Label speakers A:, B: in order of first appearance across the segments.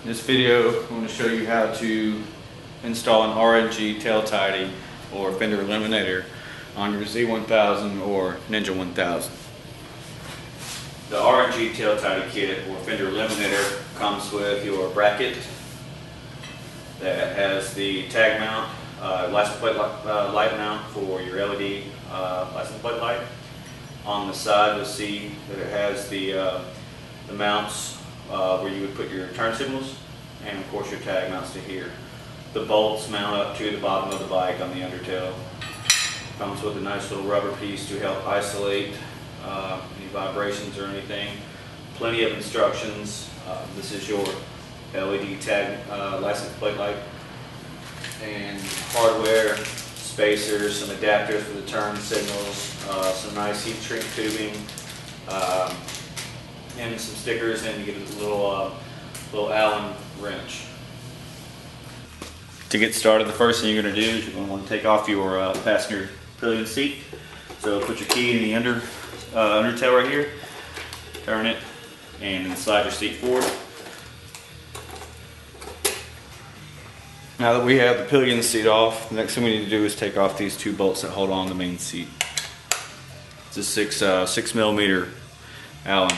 A: In this video, I'm going to show you how to install an RNG tail tidy or fender eliminator on your Z1000 or Ninja 1000. The RNG tail tidy kit or fender eliminator comes with your bracket that has the tag mount, license plate light mount for your LED license plate light. On the side, you'll see that it has the mounts where you would put your turn signals, and of course your tag mounts to here. The bolts mount up to the bottom of the bike on the undertail. Comes with a nice little rubber piece to help isolate any vibrations or anything. Plenty of instructions. This is your LED tag license plate light, and hardware, spacers, some adapters for the turn signals, some nice heat shrink tubing, and some stickers, and you get a little Allen wrench. To get started, the first thing you're going to do is you're going to want to take off your passenger pillion seat. So put your key in the undertail right here, turn it, and then slide your seat forward. Now that we have the pillion seat off, the next thing we need to do is take off these two bolts that hold on the main seat. It's a 6mm Allen.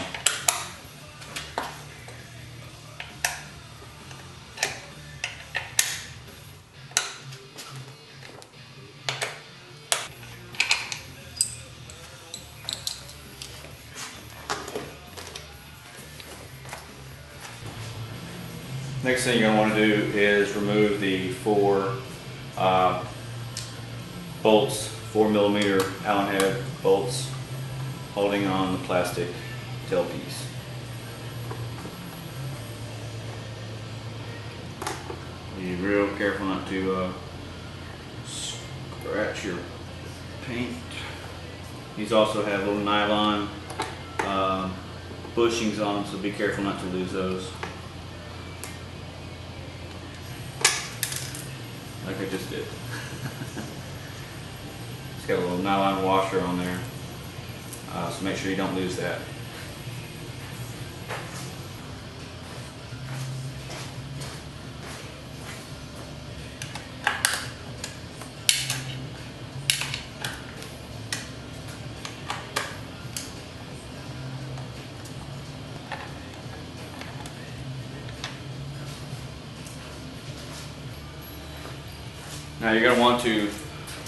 A: Next thing you're going to want to do is remove the four bolts, 4mm Allen head bolts holding on the plastic tailpiece. Be real careful not to scratch your paint. These also have little nylon bushings on them, so be careful not to lose those. Like I just did. It's got a little nylon washer on there, so make sure you don't lose that. Now you're going to want to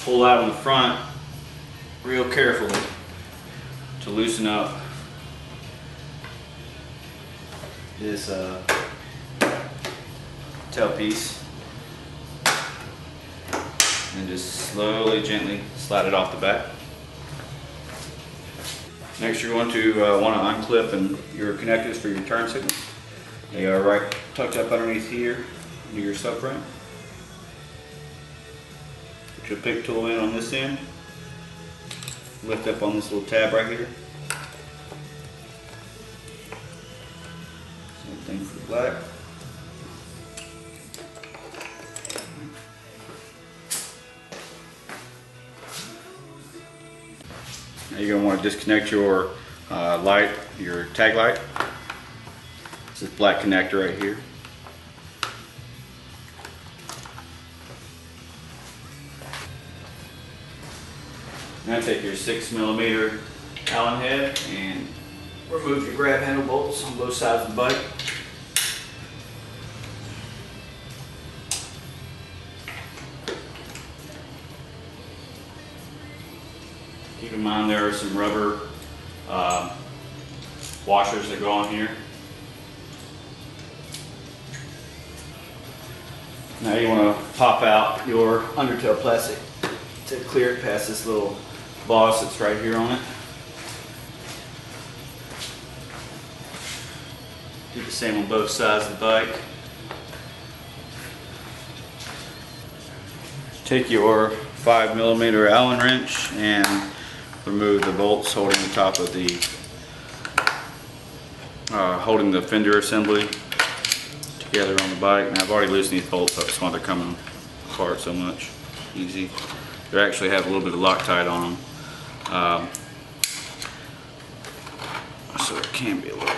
A: pull out on the front real carefully to loosen up this tailpiece, and just slowly, gently slide it off the back. Next, you're going to want to unclip your connectors for your turn signals. They are right tucked up underneath here near your subframe. Put your pick tool in on this end. Lift up on this little tab right here. Same thing for the black. Now you're going to want to disconnect your light, your tag light. It's this black connector right here. Now take your 6mm Allen head and remove your grab handle bolts on both sides of the bike. Keep in mind there are some rubber washers that go on here. Now you want to pop out your undertail plastic to clear it past this little boss that's right here on it. Do the same on both sides of the bike. Take your 5mm Allen wrench and remove the bolts holding the top of the holding the fender assembly together on the bike. Now I've already loosened these bolts up, that's why they're coming apart so much. Easy. They actually have a little bit of Loctite on them. So it can be a little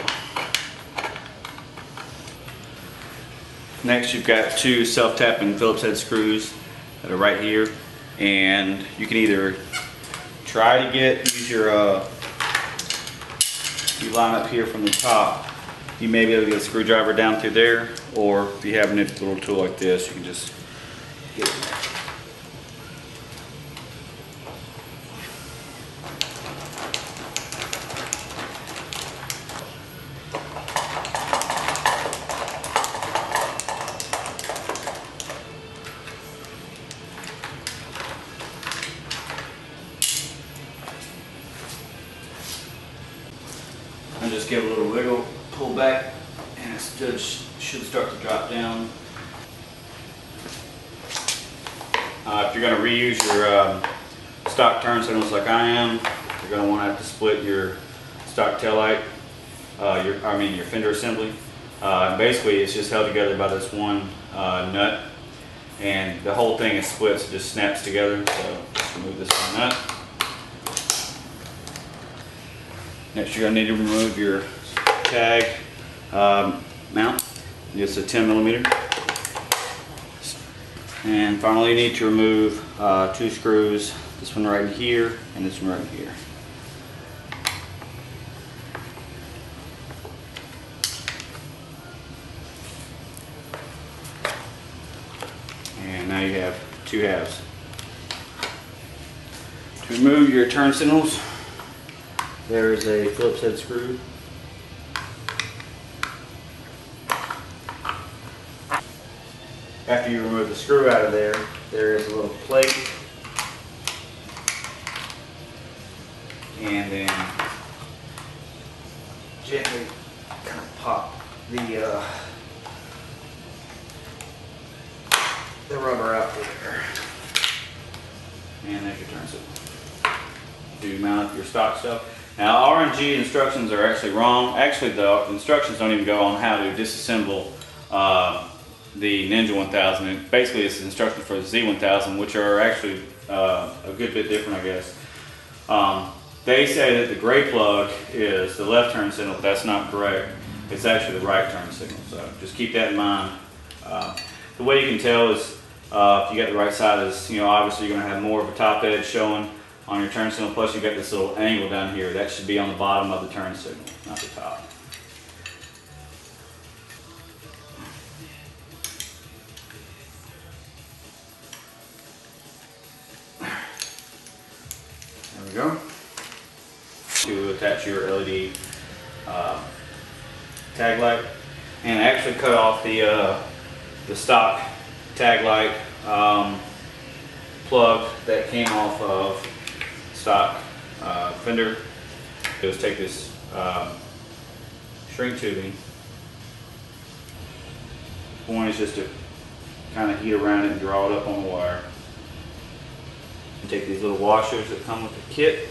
A: Next, you've got two self-tapping Phillips head screws that are right here, and you can either try to use your you line up here from the top. You may be able to get a screwdriver down through there, or if you have a little tool like this, you can just get it in there. And just give it a little wiggle, pull back, and it should start to drop down. If you're going to reuse your stock turn signals like I am, you're going to want to have to split your stock taillight, your fender assembly. Basically, it's just held together by this one nut, and the whole thing is split, so it just snaps together. So just remove this one nut. Next, you're going to need to remove your tag mount. It's a 10mm. And finally, you need to remove two screws. This one right here and this one right here. And now you have two halves. To remove your turn signals, there is a Phillips head screw. After you remove the screw out of there, there is a little plate, and then gently kind of pop the rubber out there, and there's your turn signal. To mount up your stock stuff. Now, RNG instructions are actually wrong. Actually, the instructions don't even go on how to disassemble the Ninja 1000. Basically, it's instructions for the Z1000, which are actually a good bit different, I guess. They say that the gray plug is the left turn signal, but that's not correct. It's actually the right turn signal, so just keep that in mind. The way you can tell is if you got the right side is, obviously you're going to have more of a top edge showing on your turn signal, plus you got this little angle down here. That should be on the bottom of the turn signal, not the top. There we go. To attach your LED tag light, and actually cut off the stock tag light plug that came off of stock fender. Just take this shrink tubing. The point is just to kind of heat around it and draw it up on the wire. And take these little washers that come with the kit.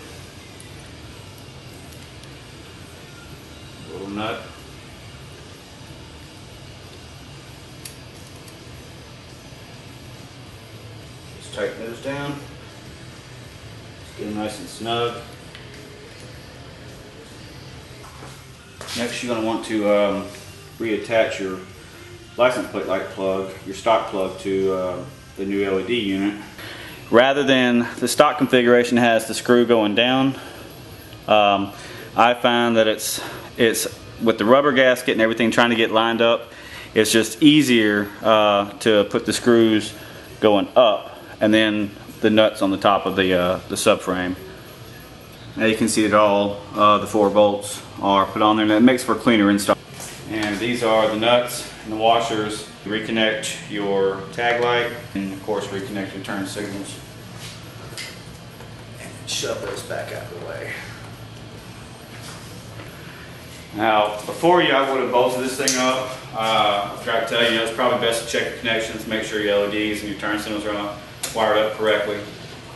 A: Little nut. Just tighten those down. Get them nice and snug. Next, you're going to want to reattach your license plate light plug, your stock plug, to the new LED unit. Rather than the stock configuration has the screw going down, I find that it's with the rubber gasket and everything trying to get lined up, it's just easier to put the screws going up and then the nuts on the top of the subframe. Now you can see that all the 4 bolts are put on there, and that makes for a cleaner install. And these are the nuts and the washers. Reconnect your tag light, and of course reconnect your turn signals. And shove those back out of the way. Now, before I would have bolted this thing up. I forgot to tell you, it's probably best to check your connections, make sure your LEDs and your turn signals are wired up correctly.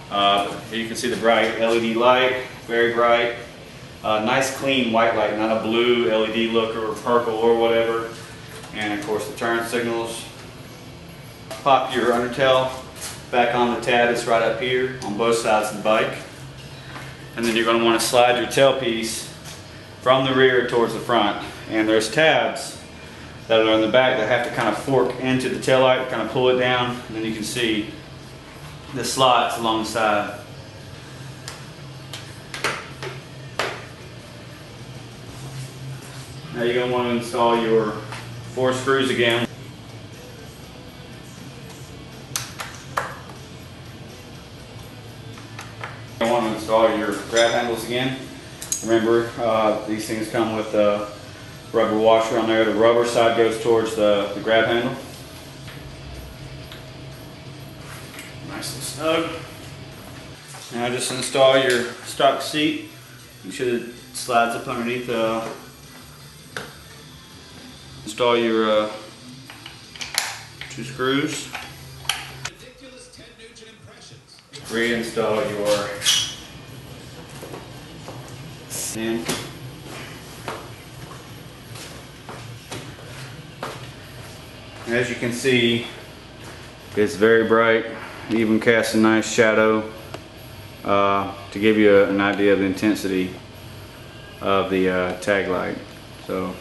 A: Here you can see the bright LED light, very bright. Nice clean white light, not a blue LED look or purple or whatever. And of course the turn signals. Pop your undertail back on the tab that's right up here on both sides of the bike. And then you're going to want to slide your tailpiece from the rear towards the front. And there's tabs that are in the back that have to kind of fork into the tail light, kind of pull it down, and then you can see the slots along the side. Now you're going to want to install your 4 screws again. You want to install your grab handles again. Remember, these things come with a rubber washer on there. The rubber side goes towards the grab handle. Nice and snug. Now just install your stock seat. You should slides up underneath. Install your 2 screws. Reinstall your stand. As you can see, it's very bright, even casts a nice shadow to give you an idea of the intensity of the tag light. So